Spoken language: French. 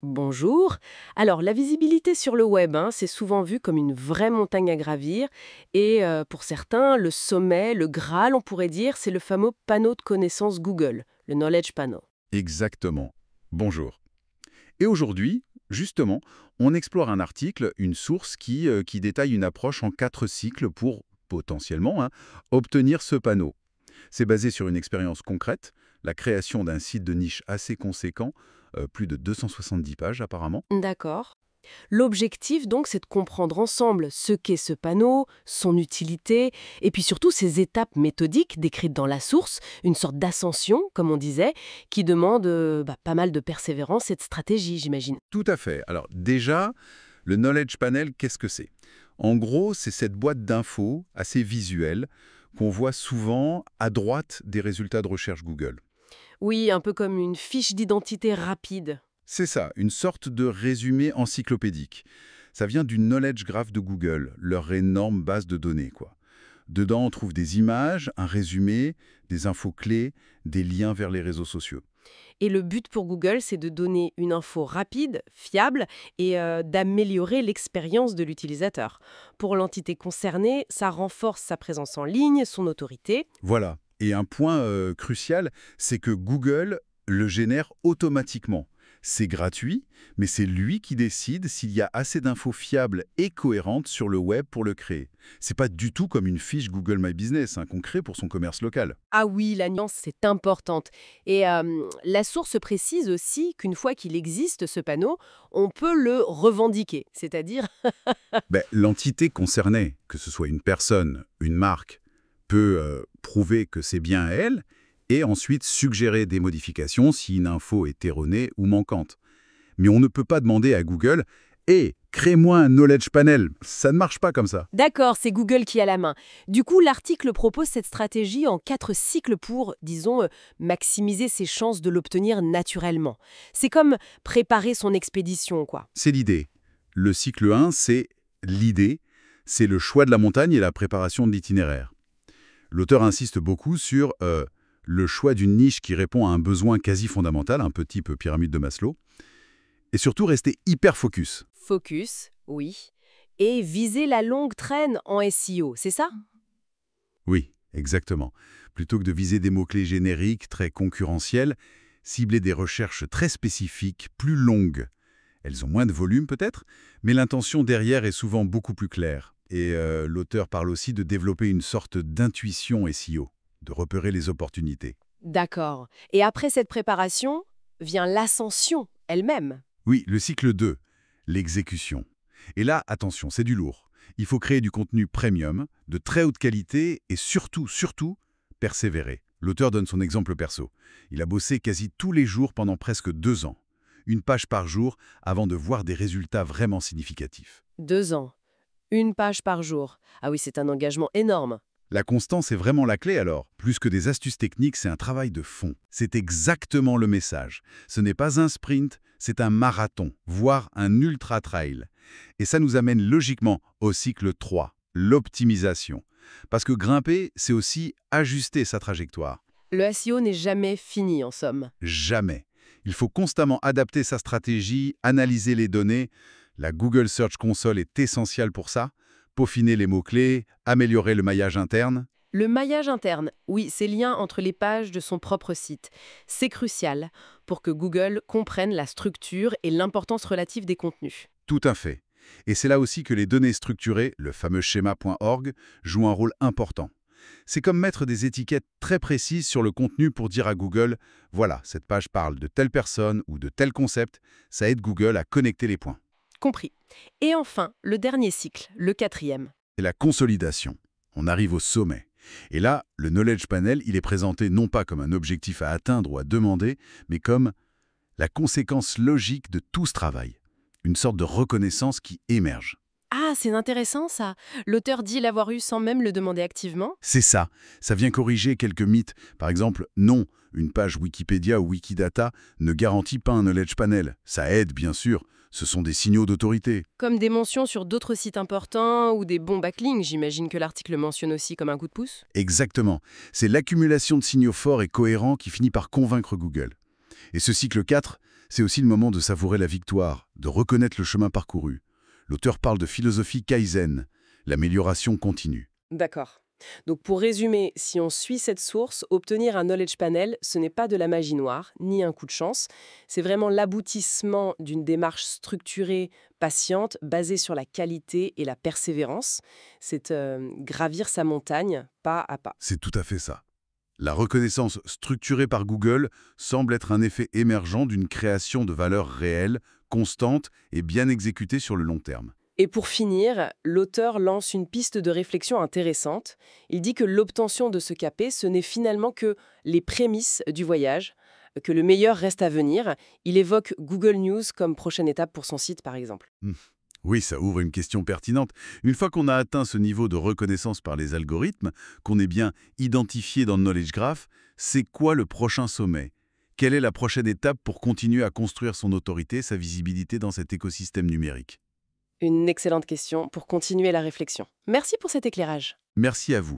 Bonjour. Alors, la visibilité sur le web, c'est souvent vu comme une vraie montagne à gravir. Et pour certains, le sommet, le Graal, on pourrait dire, c'est le fameux panneau de connaissances Google, le Knowledge Panel. Exactement. Bonjour. Et aujourd'hui, justement, on explore un article, une source qui détaille une approche en 4 cycles pour, potentiellement, obtenir ce panneau. C'est basé sur une expérience concrète, la création d'un site de niche assez conséquent, plus de 270 pages apparemment. D'accord. L'objectif, donc, c'est de comprendre ensemble ce qu'est ce panneau, son utilité, et puis surtout ses étapes méthodiques décrites dans la source, une sorte d'ascension, comme on disait, qui demande pas mal de persévérance et de stratégie, j'imagine. Tout à fait. Alors déjà, le Knowledge Panel, qu'est-ce que c'est? En gros, c'est cette boîte d'infos assez visuelle qu'on voit souvent à droite des résultats de recherche Google. Oui, un peu comme une fiche d'identité rapide. C'est ça, une sorte de résumé encyclopédique. Ça vient du Knowledge Graph de Google, leur énorme base de données, quoi. Dedans, on trouve des images, un résumé, des infos clés, des liens vers les réseaux sociaux. Et le but pour Google, c'est de donner une info rapide, fiable et d'améliorer l'expérience de l'utilisateur. Pour l'entité concernée, ça renforce sa présence en ligne, son autorité. Voilà. Et un point crucial, c'est que Google le génère automatiquement. C'est gratuit, mais c'est lui qui décide s'il y a assez d'infos fiables et cohérentes sur le web pour le créer. C'est pas du tout comme une fiche Google My Business qu'on crée pour son commerce local. Ah oui, la nuance, c'est importante. Et la source précise aussi qu'une fois qu'il existe ce panneau, on peut le revendiquer, c'est-à-dire Ben, l'entité concernée, que ce soit une personne, une marque, peut prouver que c'est bien elle et ensuite suggérer des modifications si une info est erronée ou manquante. Mais on ne peut pas demander à Google «Hé, crée-moi un knowledge panel». Ça ne marche pas comme ça. d'accord, c'est Google qui a la main. Du coup, l'article propose cette stratégie en 4 cycles pour, disons, maximiser ses chances de l'obtenir naturellement. C'est comme préparer son expédition, quoi. C'est l'idée. Le cycle 1, c'est l'idée, c'est le choix de la montagne et la préparation de l'itinéraire. L'auteur insiste beaucoup sur le choix d'une niche qui répond à un besoin quasi fondamental, un peu type pyramide de Maslow, et surtout rester hyper focus. Focus, oui. Et viser la longue traîne en SEO, c'est ça? Oui, exactement. Plutôt que de viser des mots-clés génériques, très concurrentiels, cibler des recherches très spécifiques, plus longues. Elles ont moins de volume peut-être, mais l'intention derrière est souvent beaucoup plus claire. Et l'auteur parle aussi de développer une sorte d'intuition SEO, de repérer les opportunités. D'accord. Et après cette préparation, vient l'ascension elle-même. Oui, le cycle 2, l'exécution. Et là, attention, c'est du lourd. Il faut créer du contenu premium, de très haute qualité et surtout, persévérer. L'auteur donne son exemple perso. Il a bossé quasi tous les jours pendant presque 2 ans. Une page par jour avant de voir des résultats vraiment significatifs. 2 ans. Une page par jour. Ah oui, c'est un engagement énorme. La constance est vraiment la clé alors. Plus que des astuces techniques, c'est un travail de fond. C'est exactement le message. Ce n'est pas un sprint, c'est un marathon, voire un ultra-trail. Et ça nous amène logiquement au cycle 3, l'optimisation. Parce que grimper, c'est aussi ajuster sa trajectoire. Le SEO n'est jamais fini, en somme. Jamais. Il faut constamment adapter sa stratégie, analyser les données. La Google Search Console est essentielle pour ça. Peaufiner les mots-clés, améliorer le maillage interne. Le maillage interne, oui, ces liens entre les pages de son propre site, c'est crucial pour que Google comprenne la structure et l'importance relative des contenus. Tout à fait. Et c'est là aussi que les données structurées, le fameux schéma.org, jouent un rôle important. C'est comme mettre des étiquettes très précises sur le contenu pour dire à Google « Voilà, cette page parle de telle personne ou de tel concept », ça aide Google à connecter les points. Compris. Et enfin, le dernier cycle, le 4e. Et la consolidation. On arrive au sommet. Et là, le Knowledge Panel, il est présenté non pas comme un objectif à atteindre ou à demander, mais comme la conséquence logique de tout ce travail. Une sorte de reconnaissance qui émerge. Ah, c'est intéressant ça. L'auteur dit l'avoir eu sans même le demander activement. C'est ça. Ça vient corriger quelques mythes. Par exemple, non, une page Wikipédia ou Wikidata ne garantit pas un Knowledge Panel. Ça aide, bien sûr. Ce sont des signaux d'autorité. Comme des mentions sur d'autres sites importants ou des bons backlinks, j'imagine que l'article mentionne aussi comme un coup de pouce. Exactement. C'est l'accumulation de signaux forts et cohérents qui finit par convaincre Google. Et ce cycle 4, C'est aussi le moment de savourer la victoire, de reconnaître le chemin parcouru. L'auteur parle de philosophie Kaizen, l'amélioration continue. D'accord. Donc pour résumer, si on suit cette source, obtenir un knowledge panel, ce n'est pas de la magie noire, ni un coup de chance. C'est vraiment l'aboutissement d'une démarche structurée, patiente, basée sur la qualité et la persévérance. C'est gravir sa montagne pas à pas. C'est tout à fait ça. La reconnaissance structurée par Google semble être un effet émergent d'une création de valeur réelle, constante et bien exécutée sur le long terme. Et pour finir, l'auteur lance une piste de réflexion intéressante. Il dit que l'obtention de ce capé, ce n'est finalement que les prémices du voyage, que le meilleur reste à venir. Il évoque Google News comme prochaine étape pour son site, par exemple. Oui, ça ouvre une question pertinente. Une fois qu'on a atteint ce niveau de reconnaissance par les algorithmes, qu'on est bien identifié dans le Knowledge Graph, c'est quoi le prochain sommet? Quelle est la prochaine étape pour continuer à construire son autorité, sa visibilité dans cet écosystème numérique? Une excellente question pour continuer la réflexion. Merci pour cet éclairage. Merci à vous.